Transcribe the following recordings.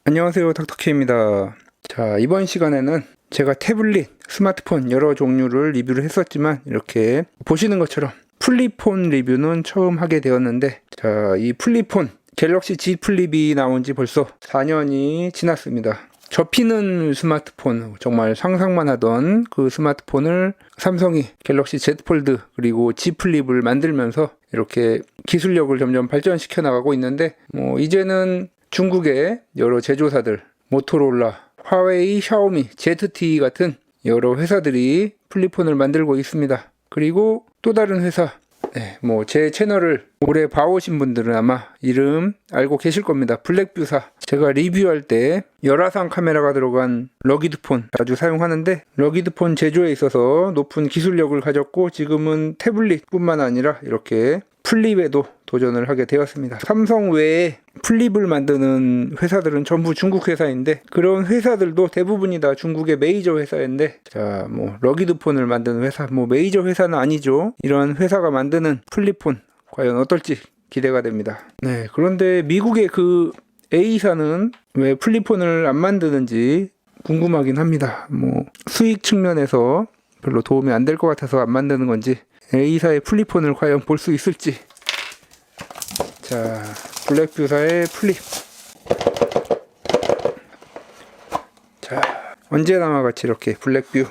안녕하세요, 닥터케입니다. 자, 이번 시간에는 제가 태블릿, 스마트폰 여러 종류를 리뷰를 했었지만 이렇게 보시는 것처럼 플립폰 리뷰는 처음 하게 되었는데, 자, 이 플립폰 갤럭시 Z 플립이 나온 지 벌써 4년이 지났습니다. 접히는 스마트폰, 정말 상상만 하던 그 스마트폰을 삼성이 갤럭시 Z 폴드 그리고 Z 플립을 만들면서 이렇게 기술력을 점점 발전시켜 나가고 있는데, 이제는 중국의 여러 제조사들, 모토로라, 화웨이, 샤오미, ZTE 같은 여러 회사들이 플립폰을 만들고 있습니다. 그리고 또 다른 회사, 제 채널을 오래 봐오신 분들은 아마 이름 알고 계실 겁니다. 블랙뷰사. 제가 리뷰할 때 열화상 카메라가 들어간 러기드폰 자주 사용하는데, 러기드폰 제조에 있어서 높은 기술력을 가졌고 지금은 태블릿뿐만 아니라 이렇게 플립에도 도전을 하게 되었습니다. 삼성 외에 플립을 만드는 회사들은 전부 중국 회사인데, 그런 회사들도 대부분이 다 중국의 메이저 회사인데, 자, 러기드폰을 만드는 회사, 메이저 회사는 아니죠. 이런 회사가 만드는 플립폰 과연 어떨지 기대가 됩니다. 네, 그런데 미국의 그 A사는 왜 플립폰을 안 만드는지 궁금하긴 합니다. 수익 측면에서 별로 도움이 안 될 것 같아서 안 만드는 건지, A사의 플립폰을 과연 볼 수 있을지. 자, 블랙뷰사의 플립. 자, 언제나와 같이 이렇게 블랙뷰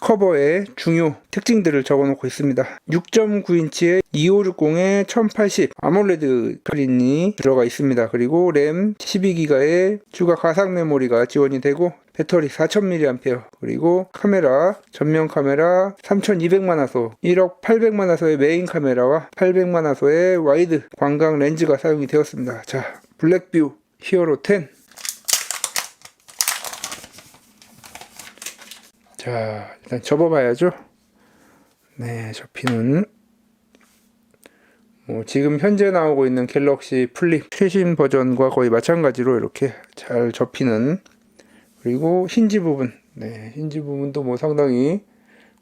커버의 중요 특징들을 적어놓고 있습니다. 6.9인치의 2560에 1080 아몰레드 스크린이 들어가 있습니다. 그리고 램 12기가의 추가 가상 메모리가 지원이 되고, 배터리 4000mAh, 그리고 카메라, 전면 카메라 3200만화소, 1억 800만화소의 메인 카메라와 800만화소의 와이드 광각 렌즈가 사용이 되었습니다. 자, 블랙뷰 히어로 10. 자, 일단 접어봐야죠. 네, 접히는 지금 현재 나오고 있는 갤럭시 플립 최신 버전과 거의 마찬가지로 이렇게 잘 접히는, 그리고 힌지 부분, 힌지 부분도 상당히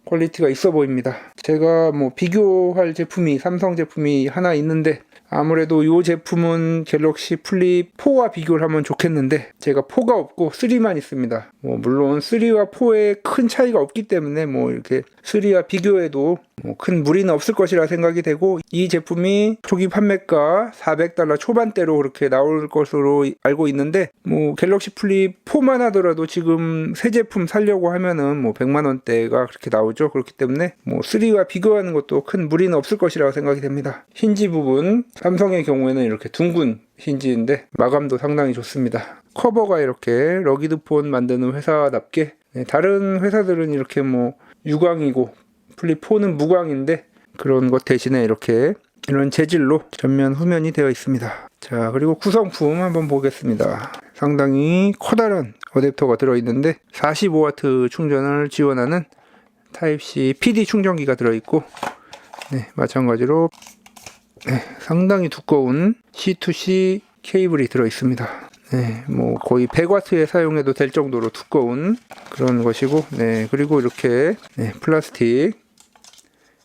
퀄리티가 있어 보입니다. 제가 비교할 제품이 삼성 제품이 하나 있는데, 아무래도 이 제품은 갤럭시 플립 4와 비교를 하면 좋겠는데, 제가 4가 없고 3만 있습니다. 물론 3와 4에 큰 차이가 없기 때문에 이렇게 3와 비교해도 큰 무리는 없을 것이라 생각이 되고, 이 제품이 초기 판매가 $400 초반대로 그렇게 나올 것으로 알고 있는데, 갤럭시 플립 4만 하더라도 지금 새 제품 사려고 하면은 100만원대가 그렇게 나오죠. 그렇기 때문에 3와 비교하는 것도 큰 무리는 없을 것이라고 생각이 됩니다. 힌지 부분, 삼성의 경우에는 이렇게 둥근 힌지인데 마감도 상당히 좋습니다. 커버가 이렇게 러기드폰 만드는 회사답게, 다른 회사들은 이렇게 유광이고 플립 4는 무광인데, 그런 것 대신에 이렇게 이런 재질로 전면 후면이 되어 있습니다. 자, 그리고 구성품 한번 보겠습니다. 상당히 커다란 어댑터가 들어있는데 45W 충전을 지원하는 타입C PD 충전기가 들어있고, 마찬가지로 상당히 두꺼운 C2C 케이블이 들어있습니다. 거의 100W에 사용해도 될 정도로 두꺼운 그런 것이고, 그리고 이렇게 플라스틱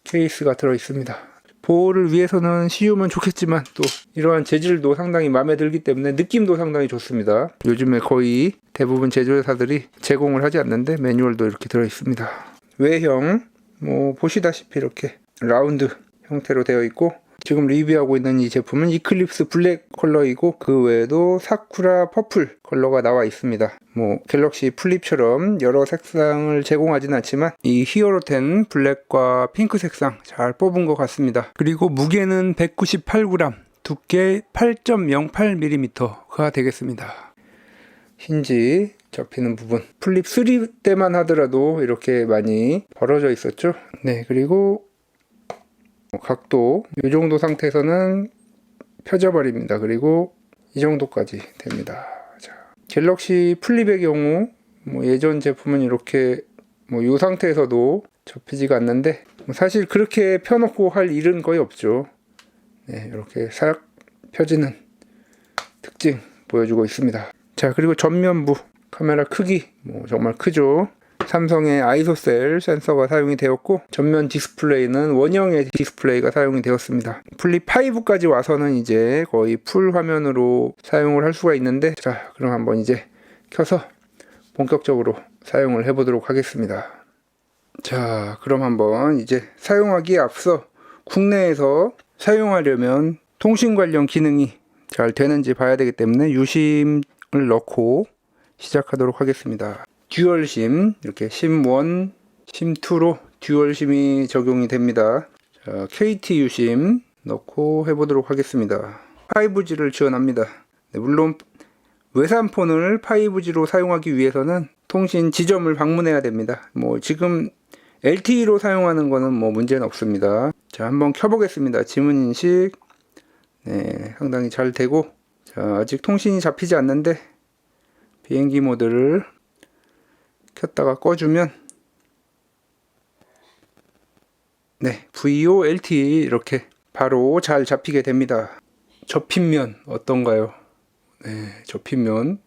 케이스가 들어있습니다. 보호를 위해서는 씌우면 좋겠지만 또 이러한 재질도 상당히 마음에 들기 때문에 느낌도 상당히 좋습니다. 요즘에 거의 대부분 제조회사들이 제공을 하지 않는데 매뉴얼도 이렇게 들어있습니다. 외형 보시다시피 이렇게 라운드 형태로 되어 있고, 지금 리뷰하고 있는 이 제품은 이클립스 블랙 컬러이고, 그 외에도 사쿠라 퍼플 컬러가 나와 있습니다. 갤럭시 플립처럼 여러 색상을 제공하진 않지만 이 히어로 10 블랙과 핑크 색상 잘 뽑은 것 같습니다. 그리고 무게는 198g, 두께 8.08mm가 되겠습니다. 힌지 접히는 부분, 플립 3 때만 하더라도 이렇게 많이 벌어져 있었죠. 그리고 각도 이 정도 상태에서는 펴져버립니다. 그리고 이 정도까지 됩니다. 자, 갤럭시 플립의 경우 예전 제품은 이렇게 이 상태에서도 접히지가 않는데, 사실 그렇게 펴놓고 할 일은 거의 없죠. 이렇게 싹 펴지는 특징 보여주고 있습니다. 자, 그리고 전면부 카메라 크기 정말 크죠. 삼성의 아이소셀 센서가 사용이 되었고, 전면 디스플레이는 원형의 디스플레이가 사용이 되었습니다. 플립 5까지 와서는 이제 거의 풀 화면으로 사용을 할 수가 있는데, 자, 그럼 한번 이제 켜서 본격적으로 사용을 해보도록 하겠습니다. 자, 그럼 한번 이제 사용하기에 앞서 국내에서 사용하려면 통신 관련 기능이 잘 되는지 봐야 되기 때문에 유심을 넣고 시작하도록 하겠습니다. 듀얼심, 이렇게 심1, 심2로 듀얼심이 적용이 됩니다. 자, KT 유심 넣고 해보도록 하겠습니다. 5G를 지원합니다. 네, 물론 외산폰을 5G로 사용하기 위해서는 통신 지점을 방문해야 됩니다. 뭐 지금 LTE로 사용하는 거는 뭐 문제는 없습니다. 자, 한번 켜보겠습니다. 지문인식. 네, 상당히 잘 되고, 자, 아직 통신이 잡히지 않는데 비행기 모드를 켰다가 꺼주면, 네, VO, LTE 이렇게 바로 잘 잡히게 됩니다. 접힌면 어떤가요? 네, 접힌면,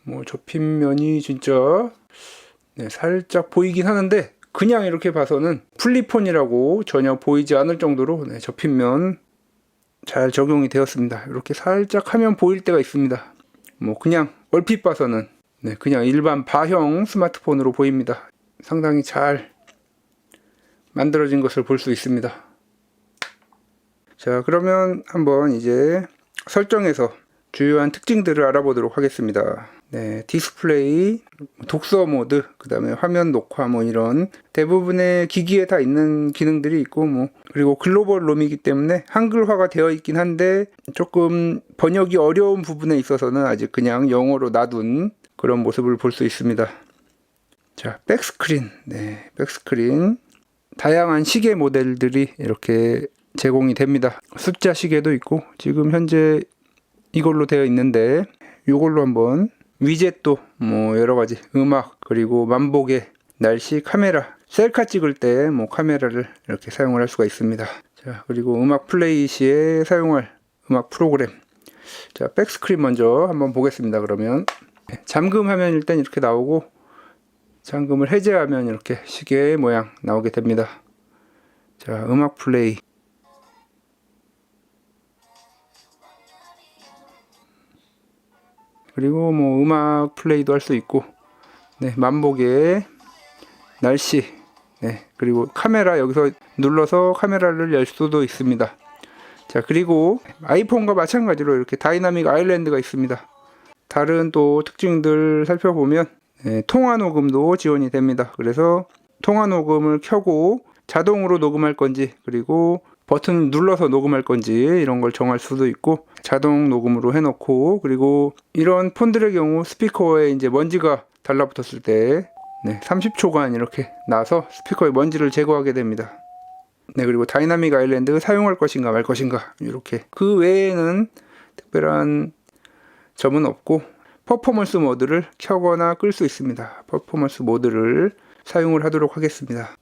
뭐 접힌면이 진짜 네, 살짝 보이긴 하는데, 그냥 이렇게 봐서는 플립폰이라고 전혀 보이지 않을 정도로 네, 접힌면 잘 적용이 되었습니다. 이렇게 살짝 하면 보일 때가 있습니다. 뭐 그냥 얼핏 봐서는 네, 그냥 일반 바형 스마트폰으로 보입니다. 상당히 잘 만들어진 것을 볼 수 있습니다. 자, 그러면 한번 이제 설정에서 주요한 특징들을 알아보도록 하겠습니다. 네, 디스플레이, 독서 모드, 그 다음에 화면 녹화, 뭐 이런 대부분의 기기에 다 있는 기능들이 있고, 뭐 그리고 글로벌 롬이기 때문에 한글화가 되어 있긴 한데 조금 번역이 어려운 부분에 있어서는 아직 그냥 영어로 놔둔 그런 모습을 볼 수 있습니다. 자, 백스크린, 네, 백스크린, 다양한 시계 모델들이 이렇게 제공이 됩니다. 숫자 시계도 있고, 지금 현재 이걸로 되어 있는데, 이걸로 한번 위젯도 뭐 여러가지 음악, 그리고 만보계, 날씨, 카메라, 셀카 찍을 때 뭐 카메라를 이렇게 사용을 할 수가 있습니다. 자, 그리고 음악 플레이 시에 사용할 음악 프로그램. 자, 백스크린 먼저 한번 보겠습니다. 그러면 잠금하면 일단 이렇게 나오고, 잠금을 해제하면 이렇게 시계 모양 나오게 됩니다. 자, 음악 플레이. 그리고 뭐 음악 플레이도 할 수 있고, 네, 만보계, 날씨, 네, 그리고 카메라, 여기서 눌러서 카메라를 열 수도 있습니다. 자, 그리고 아이폰과 마찬가지로 이렇게 다이나믹 아일랜드가 있습니다. 다른 또 특징들 살펴보면 네, 통화 녹음도 지원이 됩니다. 그래서 통화 녹음을 켜고 자동으로 녹음할 건지, 그리고 버튼을 눌러서 녹음할 건지 이런 걸 정할 수도 있고, 자동 녹음으로 해놓고, 그리고 이런 폰들의 경우 스피커에 이제 먼지가 달라붙었을 때 네, 30초간 이렇게 나서 스피커의 먼지를 제거하게 됩니다. 네, 그리고 다이나믹 아일랜드 사용할 것인가 말 것인가, 이렇게. 그 외에는 특별한 점은 없고, 퍼포먼스 모드를 켜거나 끌 수 있습니다. 퍼포먼스 모드를 사용을 하도록 하겠습니다.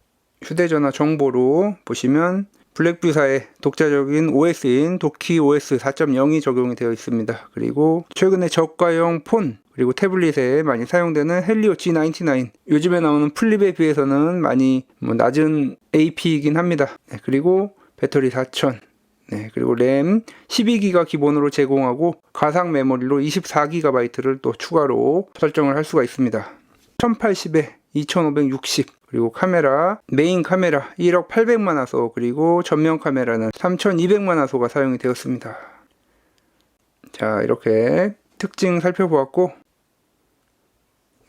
휴대전화 정보로 보시면 블랙뷰사의 독자적인 OS인 도키 OS 4.0이 적용이 되어 있습니다. 그리고 최근에 저가형 폰, 그리고 태블릿에 많이 사용되는 헬리오 G99, 요즘에 나오는 플립에 비해서는 많이 낮은 AP이긴 합니다. 네, 그리고 배터리 4000, 네, 그리고 램 12기가 기본으로 제공하고 가상 메모리로 24GB를 또 추가로 설정을 할 수가 있습니다. 1080에 2560, 그리고 카메라, 메인 카메라 1억 800만 화소, 그리고 전면 카메라는 3200만 화소가 사용이 되었습니다. 자, 이렇게 특징 살펴보았고,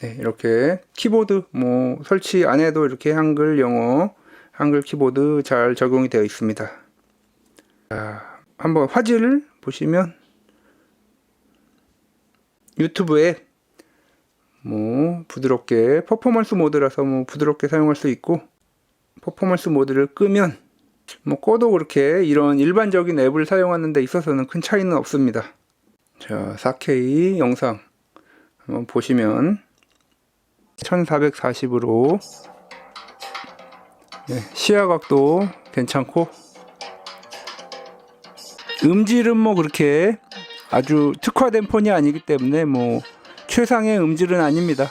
네, 이렇게 키보드 뭐 설치 안 해도 이렇게 한글, 영어, 한글 키보드 잘 적용이 되어 있습니다. 자, 한번 화질을 보시면 유튜브에 뭐 부드럽게, 퍼포먼스 모드라서 뭐 부드럽게 사용할 수 있고, 퍼포먼스 모드를 끄면 뭐 꺼도 그렇게 이런 일반적인 앱을 사용하는 데 있어서는 큰 차이는 없습니다. 자, 4K 영상 한번 보시면 1440으로 네, 시야각도 괜찮고, 음질은 뭐 그렇게 아주 특화된 폰이 아니기 때문에 뭐 최상의 음질은 아닙니다.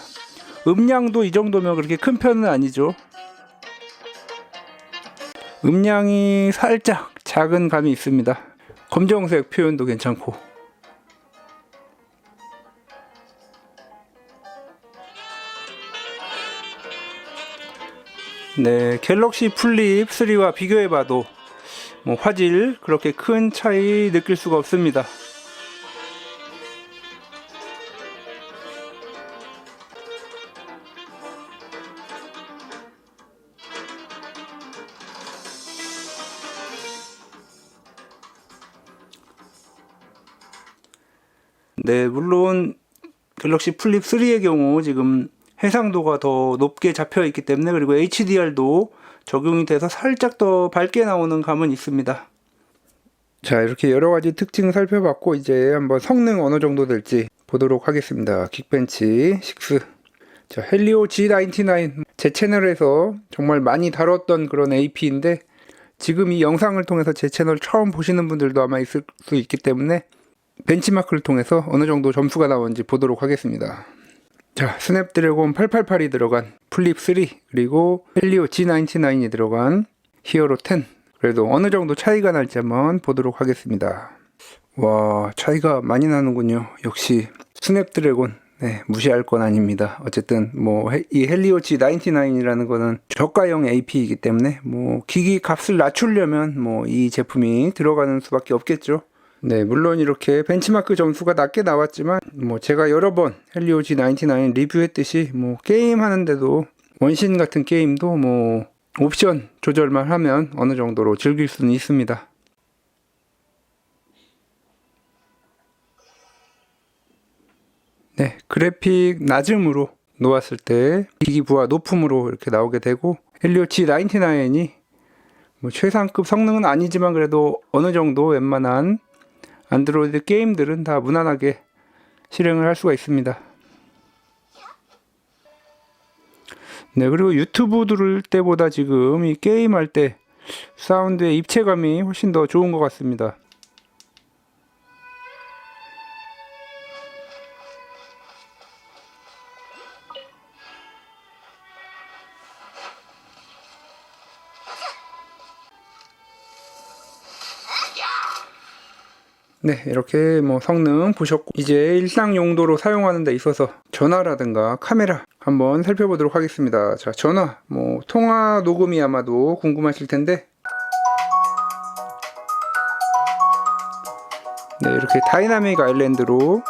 음량도 이 정도면 그렇게 큰 편은 아니죠. 음량이 살짝 작은 감이 있습니다. 검정색 표현도 괜찮고. 네, 갤럭시 플립 3와 비교해봐도 뭐 화질 그렇게 큰 차이 느낄 수가 없습니다. 네, 물론 갤럭시 플립 3의 경우 지금 해상도가 더 높게 잡혀 있기 때문에, 그리고 HDR도 적용이 돼서 살짝 더 밝게 나오는 감은 있습니다. 자, 이렇게 여러 가지 특징 살펴봤고 이제 한번 성능 어느 정도 될지 보도록 하겠습니다. 긱벤치 6. 자, 헬리오 G99, 제 채널에서 정말 많이 다뤘던 그런 AP인데 지금 이 영상을 통해서 제 채널 처음 보시는 분들도 아마 있을 수 있기 때문에 벤치마크를 통해서 어느 정도 점수가 나오는지 보도록 하겠습니다. 자, 스냅드래곤 888이 들어간 플립 3, 그리고 헬리오 G99이 들어간 히어로 10, 그래도 어느 정도 차이가 날지 한번 보도록 하겠습니다. 와, 차이가 많이 나는군요. 역시 스냅드래곤, 네, 무시할 건 아닙니다. 어쨌든 뭐 이 헬리오 G99이라는 거는 저가형 AP이기 때문에 뭐 기기 값을 낮추려면 뭐 이 제품이 들어가는 수밖에 없겠죠. 네, 물론 이렇게 벤치마크 점수가 낮게 나왔지만 뭐 제가 여러 번 헬리오 G99 리뷰했듯이 뭐 게임 하는데도 원신 같은 게임도 뭐 옵션 조절만 하면 어느 정도로 즐길 수는 있습니다. 네, 그래픽 낮음으로 놓았을 때 기기 부하 높음으로 이렇게 나오게 되고, 헬리오 G99이 뭐 최상급 성능은 아니지만 그래도 어느 정도 웬만한 안드로이드 게임들은 다 무난하게 실행을 할 수가 있습니다. 네, 그리고 유튜브 들을 때보다 지금 이 게임할 때 사운드의 입체감이 훨씬 더 좋은 것 같습니다. 네, 이렇게 뭐 성능 보셨고 이제 일상 용도로 사용하는 데 있어서 전화라든가 카메라 한번 살펴보도록 하겠습니다. 자, 전화, 뭐 통화 녹음이 아마도 궁금하실 텐데, 네, 이렇게 다이나믹 아일랜드로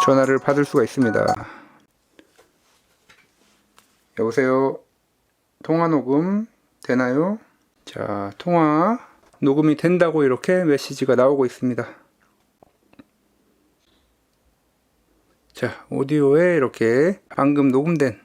전화를 받을 수가 있습니다. 여보세요, 통화 녹음 되나요? 자, 통화 녹음이 된다고 이렇게 메시지가 나오고 있습니다. 자, 오디오에 이렇게 방금 녹음된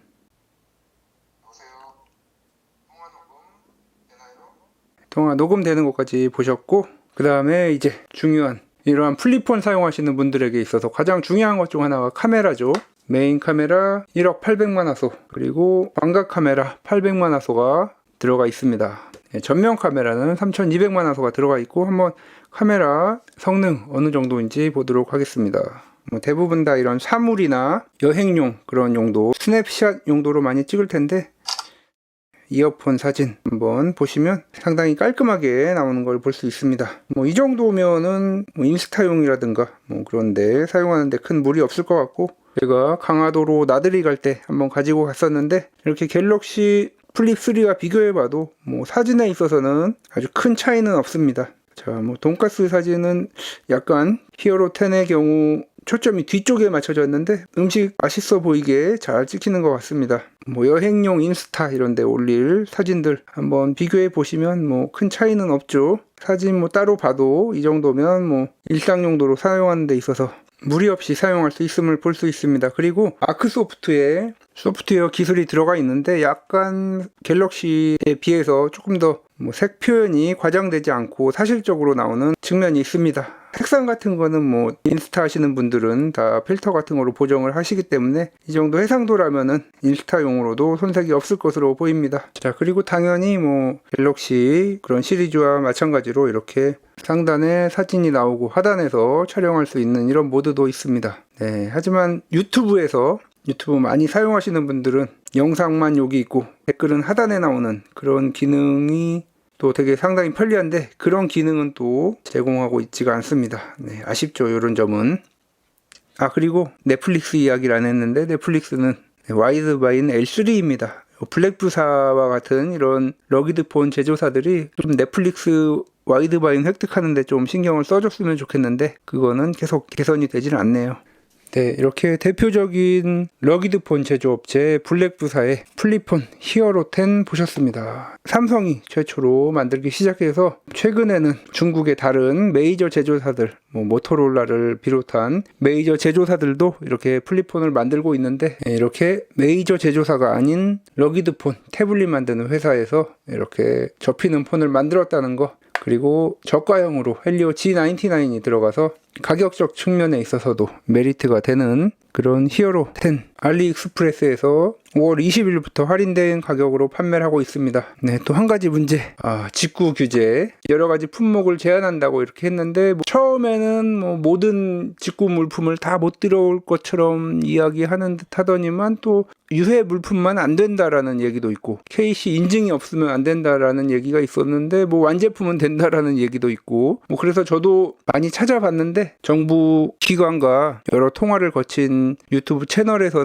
통화 녹음되는 것까지 보셨고, 그 다음에 이제 중요한 이러한 플립폰 사용하시는 분들에게 있어서 가장 중요한 것 중 하나가 카메라죠. 메인 카메라 1억 800만 화소, 그리고 광각 카메라 800만 화소가 들어가 있습니다. 전면 카메라는 3200만 화소가 들어가 있고, 한번 카메라 성능 어느 정도인지 보도록 하겠습니다. 뭐 대부분 다 이런 사물이나 여행용 그런 용도, 스냅샷 용도로 많이 찍을 텐데, 이어폰 사진 한번 보시면 상당히 깔끔하게 나오는 걸 볼 수 있습니다. 뭐 이 정도면은 뭐 인스타용이라든가 뭐 그런데 사용하는데 큰 무리 없을 것 같고, 제가 강화도로 나들이 갈 때 한번 가지고 갔었는데 이렇게 갤럭시 플립 3와 비교해봐도 뭐 사진에 있어서는 아주 큰 차이는 없습니다. 자, 뭐 돈가스 사진은 약간 히어로 10의 경우 초점이 뒤쪽에 맞춰져 있는데 음식 맛있어 보이게 잘 찍히는 것 같습니다. 뭐 여행용 인스타 이런 데 올릴 사진들 한번 비교해 보시면 뭐 큰 차이는 없죠. 사진 뭐 따로 봐도 이 정도면 뭐 일상 용도로 사용하는 데 있어서 무리 없이 사용할 수 있음을 볼 수 있습니다. 그리고 아크소프트에 소프트웨어 기술이 들어가 있는데 약간 갤럭시에 비해서 조금 더 뭐 색 표현이 과장되지 않고 사실적으로 나오는 측면이 있습니다. 색상 같은 거는 뭐 인스타 하시는 분들은 다 필터 같은 거로 보정을 하시기 때문에 이 정도 해상도라면은 인스타용으로도 손색이 없을 것으로 보입니다. 자, 그리고 당연히 뭐 갤럭시 그런 시리즈와 마찬가지로 이렇게 상단에 사진이 나오고 하단에서 촬영할 수 있는 이런 모드도 있습니다. 네, 하지만 유튜브에서 유튜브 많이 사용하시는 분들은 영상만 여기 있고 댓글은 하단에 나오는 그런 기능이 또 되게 상당히 편리한데, 그런 기능은 또 제공하고 있지가 않습니다. 네, 아쉽죠, 이런 점은. 그리고 넷플릭스 이야기를 안 했는데, 넷플릭스는 와이드바인 L3입니다. 블랙부사와 같은 이런 러기드폰 제조사들이 좀 넷플릭스 와이드바인 획득하는데 좀 신경을 써줬으면 좋겠는데, 그거는 계속 개선이 되지는 않네요. 네, 이렇게 대표적인 러기드폰 제조업체 블랙부사의 플립폰 히어로 10 보셨습니다. 삼성이 최초로 만들기 시작해서 최근에는 중국의 다른 메이저 제조사들, 모토로라를 비롯한 메이저 제조사들도 이렇게 플립폰을 만들고 있는데, 이렇게 메이저 제조사가 아닌 러기드폰 태블릿 만드는 회사에서 이렇게 접히는 폰을 만들었다는 거, 그리고 저가형으로 헬리오 G99이 들어가서 가격적 측면에 있어서도 메리트가 되는 그런 히어로 10, 알리익스프레스에서 5월 20일부터 할인된 가격으로 판매를 하고 있습니다. 네, 또 한 가지 문제, 직구 규제, 여러 가지 품목을 제한한다고 이렇게 했는데, 처음에는 모든 직구 물품을 다 못 들어올 것처럼 이야기하는 듯 하더니만, 또 유해 물품만 안 된다라는 얘기도 있고, KC 인증이 없으면 안 된다라는 얘기가 있었는데, 완제품은 된다라는 얘기도 있고, 그래서 저도 많이 찾아봤는데, 정부 기관과 여러 통화를 거친 유튜브 채널에서는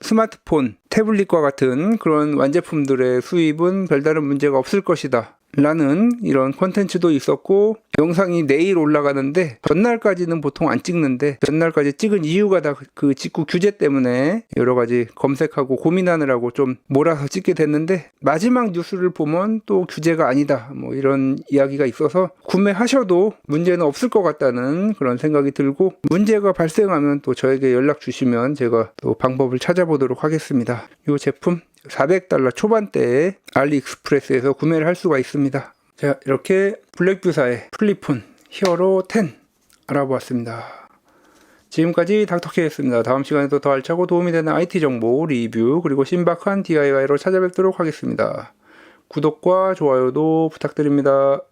스마트폰, 태블릿과 같은 그런 완제품들의 수입은 별다른 문제가 없을 것이다 라는 이런 콘텐츠도 있었고, 영상이 내일 올라가는데 전날까지는 보통 안 찍는데, 전날까지 찍은 이유가 다 그 직구 규제 때문에 여러 가지 검색하고 고민하느라고 좀 몰아서 찍게 됐는데, 마지막 뉴스를 보면 또 규제가 아니다 이런 이야기가 있어서 구매하셔도 문제는 없을 것 같다는 그런 생각이 들고, 문제가 발생하면 또 저에게 연락 주시면 제가 또 방법을 찾아보도록 하겠습니다. 이 제품 $400 초반대에 알리익스프레스에서 구매를 할 수가 있습니다. 자, 이렇게 블랙뷰사의 플립폰 히어로 10 알아보았습니다. 지금까지 닥터케이였습니다. 다음 시간에도 더 알차고 도움이 되는 IT 정보, 리뷰, 그리고 신박한 DIY로 찾아뵙도록 하겠습니다. 구독과 좋아요도 부탁드립니다.